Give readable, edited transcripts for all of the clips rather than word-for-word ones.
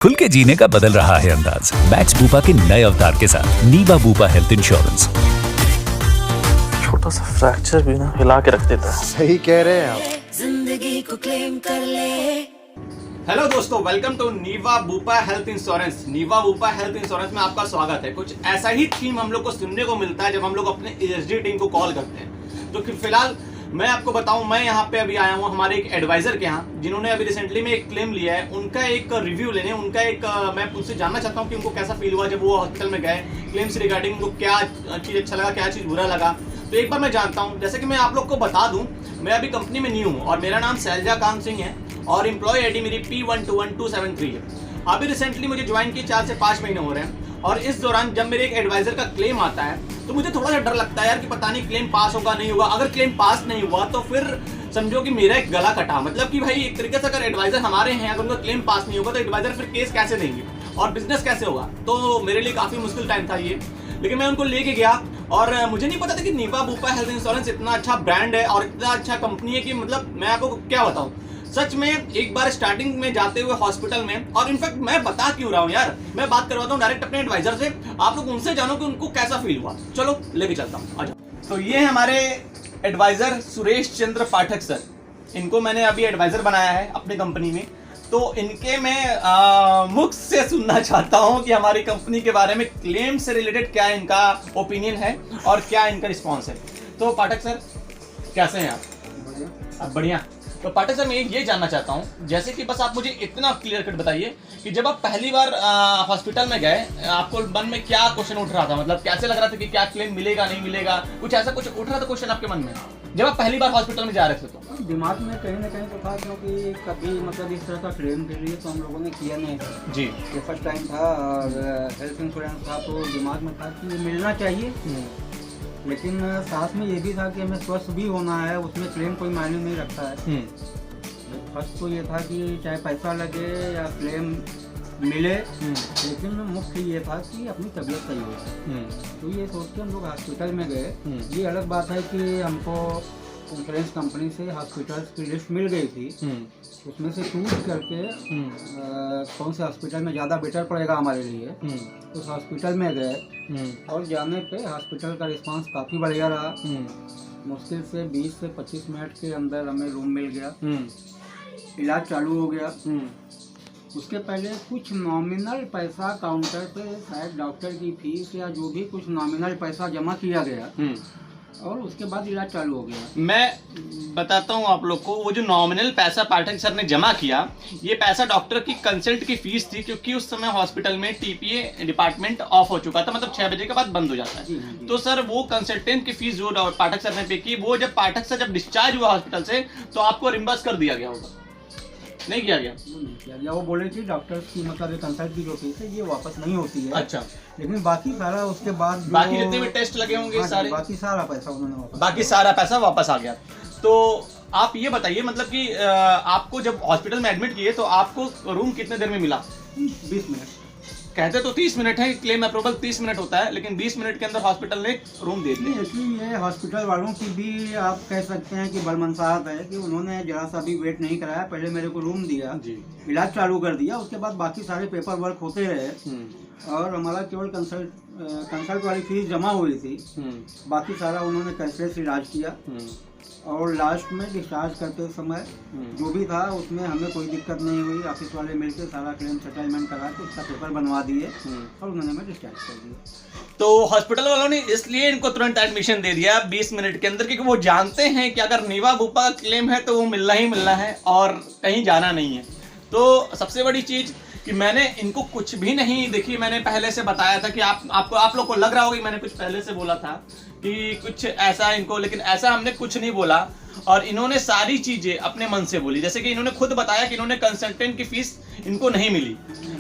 खुल के जीने का बदल रहा है अंदाज मैक्स बूपा के नए अवतार के साथ नीवा बूपा हेल्थ इंश्योरेंस। छोटा सा फ्रैक्चर भी ना हिला के रख देता है। सही कह रहे हैं आप। जिंदगी को क्लेम कर ले। हेलो दोस्तों, welcome to Niva Bupa health insurance. Niva Bupa health insurance में आपका स्वागत है। कुछ ऐसा ही थीम हम लोग को सुनने को मिलता है जब हम लोग अपने ESG टीम को कॉल करते हैं। तो फिलहाल मैं आपको बताऊं, मैं यहाँ पे अभी आया हूँ हमारे एक एडवाइजर के यहाँ, जिन्होंने अभी रिसेंटली में एक क्लेम लिया है। उनका एक रिव्यू लेने, उनका एक मैं उनसे जानना चाहता हूँ कि उनको कैसा फील हुआ जब वो हॉस्पिटल में गए। क्लेम से रिगार्डिंग उनको क्या चीज़ अच्छा लगा, क्या चीज़ बुरा लगा। तो एक बार मैं जानता हूँ। जैसे कि मैं आप लोग को बता दूँ, मैं अभी कंपनी में न्यू हूँ और मेरा नाम शैलजा कांत सिंह है और एम्प्लॉय ID मेरी P121273 है। अभी रिसेंटली मुझे ज्वाइन किए 4 से 5 महीने हो रहे हैं। और इस दौरान जब मेरे एक एडवाइजर का क्लेम आता है तो मुझे थोड़ा सा डर लगता है यार कि पता नहीं क्लेम पास होगा नहीं होगा। अगर क्लेम पास नहीं हुआ तो फिर समझो कि मेरा एक गला कटा। मतलब कि भाई एक तरीके से अगर एडवाइजर हमारे हैं, अगर उनका क्लेम पास नहीं होगा तो एडवाइजर फिर केस कैसे देंगे और बिजनेस कैसे होगा। तो मेरे लिए काफ़ी मुश्किल टाइम था ये, लेकिन मैं उनको लेके गया और मुझे नहीं पता था कि नीवा बूपा हेल्थ इंश्योरेंस इतना अच्छा ब्रांड है और इतना अच्छा कंपनी है कि मतलब मैं आपको क्या बताऊं। सच में एक बार स्टार्टिंग में जाते हुए हॉस्पिटल में, और इनफैक्ट मैं बता क्यों रहा हूं यार, मैं बात करवाता हूं डायरेक्ट अपने एडवाइजर से। आप लोग उनसे जानो कि उनको कैसा फील हुआ। चलो लेके चलता हूं, आ जाओ। तो ये है हमारे एडवाइजर सुरेश चंद्र पाठक सर। इनको मैंने अभी एडवाइजर बनाया है अपनी कंपनी में। तो इनके मैं मुख से सुनना चाहता हूं कि हमारी कंपनी के बारे में क्लेम से रिलेटेड क्या इनका ओपिनियन है और क्या इनका रिस्पॉन्स है। तो पाठक सर कैसे हैं आप? बढ़िया। तो पाठक सर मैं ये जानना चाहता हूँ, जैसे कि बस आप मुझे इतना क्लियर कट बताइए कि जब आप पहली बार हॉस्पिटल में गए, आपको मन में क्या क्वेश्चन उठ रहा था? मतलब कैसे लग रहा था कि क्या क्लेम मिलेगा नहीं मिलेगा, कुछ ऐसा कुछ उठ रहा था क्वेश्चन आपके मन में जब आप पहली बार हॉस्पिटल में जा रहे थे? तो दिमाग में कहीं ना कहीं तो था, क्योंकि कभी मतलब इस तरह का क्लेम के लिए तो हम लोगों ने किया नहीं था जी। ये फर्स्ट टाइम था और हेल्थ इंश्योरेंस था, तो दिमाग में था कि ये मिलना चाहिए। लेकिन साथ में ये भी था कि हमें स्वस्थ भी होना है, उसमें क्लेम कोई मायने नहीं रखता है। फर्स्ट तो ये था कि चाहे पैसा लगे या क्लेम मिले, लेकिन मुख्य ये था कि अपनी तबीयत सही हो। तो ये सोच के हम लोग हॉस्पिटल में गए। ये अलग बात है कि हमको इंश्योरेंस कंपनी से हॉस्पिटल्स की लिस्ट मिल गई थी, उसमें से चूज करके कौन से हॉस्पिटल में ज़्यादा बेटर पड़ेगा हमारे लिए, उस हॉस्पिटल में गए। और जाने पे हॉस्पिटल का रिस्पांस काफ़ी बढ़िया रहा। मुश्किल से 20 से 25 मिनट के अंदर हमें रूम मिल गया, इलाज चालू हो गया। उसके पहले कुछ नॉमिनल पैसा काउंटर पे शायद डॉक्टर की फीस या जो भी कुछ नॉमिनल पैसा जमा किया गया और उसके बाद इलाज चालू हो गया। मैं बताता हूँ आप लोग को, वो जो नॉमिनल पैसा पाठक सर ने जमा किया, ये पैसा डॉक्टर की कंसल्ट की फीस थी, क्योंकि उस समय हॉस्पिटल में TPA डिपार्टमेंट ऑफ हो चुका था, मतलब 6 बजे के बाद बंद हो जाता है। तो सर वो कंसल्टेंट की फीस जो पाठक सर ने पे की, वो जब पाठक सर जब डिस्चार्ज हुआ हॉस्पिटल से तो आपको रिम्बर्स कर दिया गया होगा? नहीं किया गया। वो बोले कि डॉक्टर की मतलब कंसल्ट की जो फीस है ये वापस नहीं होती है। अच्छा। लेकिन बाकी सारा उसके बाद बाकी जितने भी टेस्ट लगे होंगे सारे, बाकी सारा पैसा उन्होंने वापस आ गया। तो आप ये बताइए, मतलब कि आपको जब हॉस्पिटल में एडमिट किए तो आपको रूम कितने देर में मिला? 20 मिनट। कहते तो 30 मिनट है, क्लेम अप्रूवल 30 मिनट होता है, लेकिन 20 मिनट के अंदर हॉस्पिटल ने रूम दे दिया। ये हॉस्पिटल वालों की भी आप कह सकते हैं कि बलमनसाहत है कि उन्होंने जरा सा भी वेट नहीं कराया, पहले मेरे को रूम दिया जी, इलाज चालू कर दिया, उसके बाद बाकी सारे पेपर वर्क होते रहे और हमारा केवल कंसल्ट वाली फीस जमा हुई थी। बाकी सारा उन्होंने कैशलेस इलाज किया और लास्ट में डिस्चार्ज करते समय जो भी था उसमें हमें कोई दिक्कत नहीं हुई। ऑफिस वाले मिलकर सारा क्लेम सेटलमेंट करा के उसका पेपर बनवा दिए और उन्होंने हमें डिस्चार्ज कर दिया। तो हॉस्पिटल वालों ने इसलिए इनको तुरंत एडमिशन दे दिया 20 मिनट के अंदर, क्योंकि वो जानते हैं कि अगर नीवा बूपा क्लेम है तो वो मिलना ही मिलना है और कहीं जाना नहीं है। तो सबसे बड़ी चीज़ कि मैंने इनको कुछ भी नहीं देखी, मैंने पहले से बताया था कि आप लोग को लग रहा होगा कि मैंने कुछ पहले से बोला था कि कुछ ऐसा इनको, लेकिन ऐसा हमने कुछ नहीं बोला और इन्होंने सारी चीज़ें अपने मन से बोली। जैसे कि इन्होंने खुद बताया कि इन्होंने कंसल्टेंट की फीस इनको नहीं मिली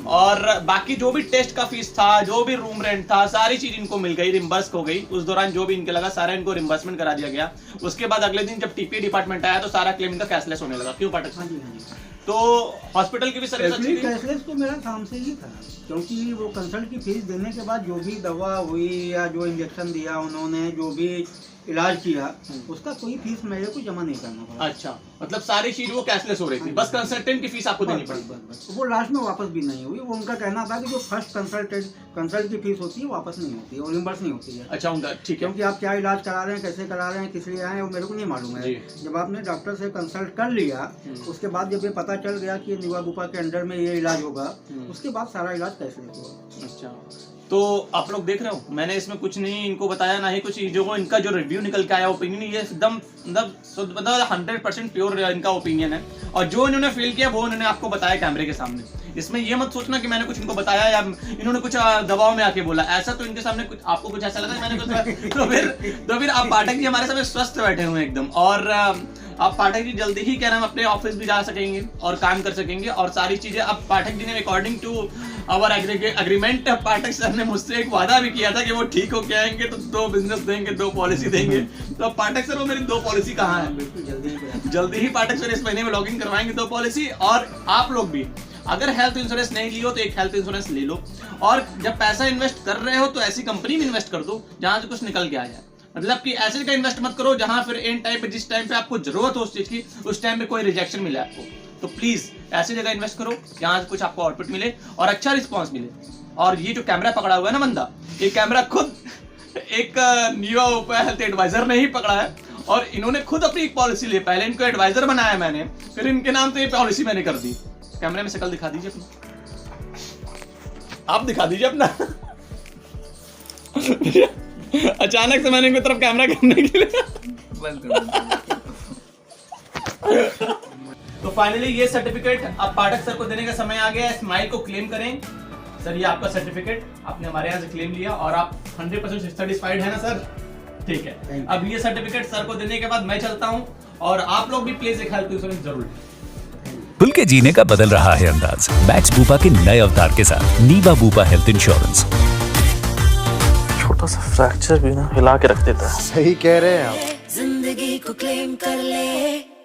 और बाकी जो भी टेस्ट का फीस था, जो भी रूम रेंट था, सारी चीज़ इनको मिल गई, रिम्बर्स हो गई। उस दौरान जो भी इनके लगा सारा इनको रिम्बर्समेंट करा दिया गया। उसके बाद अगले दिन जब TPA डिपार्टमेंट आया तो सारा क्लेम इनका कैशलेस होने लगा। क्यों पाठक? हाँ जी। तो हॉस्पिटल की भी सर्विस अच्छी थी? कैशलेस तो मेरा काम से ही था, क्योंकि वो कंसल्ट की फीस देने के बाद जो भी दवा हुई या जो इंजेक्शन दिया उन्होंने, जो भी इलाज किया, उसका कोई फीस मेरे को जमा नहीं करना पड़ा। अच्छा। मतलब सारी चीज वो कैशलेस हो रही थी, बस कंसल्टेंट की फीस आपको देनी पड़ी। वो लास्ट में वापस भी नहीं हुई। वो उनका कहना था कि जो फर्स्ट कंसल्ट की फीस होती है वापस नहीं होती है और रिम्बर्स नहीं होती है। अच्छा उनका ठीक है, क्योंकि आप क्या इलाज करा रहे हैं, कैसे करा रहे हैं, किस लिए आए हैं, वो मेरे को नहीं मालूम है। जब आपने डॉक्टर से कंसल्ट कर लिया, उसके बाद जब ये पता चल गया कि नीवा बुपा के अंडर में ये इलाज होगा, उसके बाद सारा इलाज कैशलेस हुआ। अच्छा तो आप लोग देख रहे हो, मैंने इसमें कुछ नहीं इनको बताया, ना ही कुछ जो इनका जो रिव्यू निकल के आया ओपिनियन, ये एकदम मतलब 100% प्योर इनका ओपिनियन है। और जो इन्होंने फील किया वो इन्होंने आपको बताया कैमरे के सामने। इसमें ये मत सोचना कि मैंने कुछ इनको बताया या इन्होंने कुछ दबाव में आके बोला, ऐसा तो इनके सामने कुछ आपको कुछ ऐसा लगा मैंने कुछ तो फिर आप पाठक जी हमारे सामने स्वस्थ बैठे हुए एकदम। और आप पाठक जी जल्दी ही क्या नाम अपने ऑफिस भी जा सकेंगे और काम कर सकेंगे और सारी चीजें। अब पाठक जी ने according to our agreement, Pathak sir ने मुझसे एक वादा भी किया था कि वो ठीक होके आएंगे तो 2 बिजनेस देंगे, 2 पॉलिसी देंगे। तो अब पाठक सर वो मेरी 2 पॉलिसी कहाँ है? जल्दी ही पाठक सर इस महीने में लॉगिन करवाएंगे 2 पॉलिसी। और आप लोग भी अगर हेल्थ इंश्योरेंस नहीं लियो तो एक हेल्थ इंश्योरेंस ले लो। और जब पैसा इन्वेस्ट कर रहे हो तो ऐसी कंपनी में इन्वेस्ट कर दो जहां से कुछ निकल के आ जाए। मतलब कि ऐसे का इन्वेस्ट मत करो जहां फिर एंड टाइम पे, जिस टाइम पे आपको जरूरत हो उस चीज की, उस टाइम पे कोई रिजेक्शन मिले आपको। तो प्लीज ऐसी जगह इन्वेस्ट करो जहां से कुछ आपको आउटपुट मिले और अच्छा रिस्पॉन्स मिले। और ये जो कैमरा पकड़ा हुआ है ना बंदा, ये कैमरा खुद एक नीवा बुपा हेल्थ एडवाइजर ने ही पकड़ा है और इन्होंने खुद अपनी एक पॉलिसी ली। पहले इनको एडवाइजर बनाया मैंने, फिर इनके नाम से ये पॉलिसी मैंने कर दी। कैमरे में शक्ल दिखा दीजिए अपना, आप दिखा दीजिए अपना। अचानक से मैंने इनकी तरफ कैमरा करने के लिए तो फाइनली ये सर्टिफिकेट अब पाठक सर को देने का समय आ गया है। स्माइल को क्लेम करें। सर ये आपका सर्टिफिकेट आपने हमारे यहाँ से क्लेम लिया और आप 100% सेटिस्फाइड है ना सर? ठीक है, अब ये सर्टिफिकेट सर को देने के बाद मैं चलता हूँ और आप लोग भी प्लीज एक हेल्थ इंश्योरेंस जरूर लें। खुल के जीने का बदल रहा है अंदाज मैक्स बूपा के नए अवतार के साथ नीवा बूपा हेल्थ इंश्योरेंस। छोटा सा फ्रैक्चर भी ना हिला के रख देता है। सही कह रहे हैं आप। जिंदगी को क्लेम कर ले।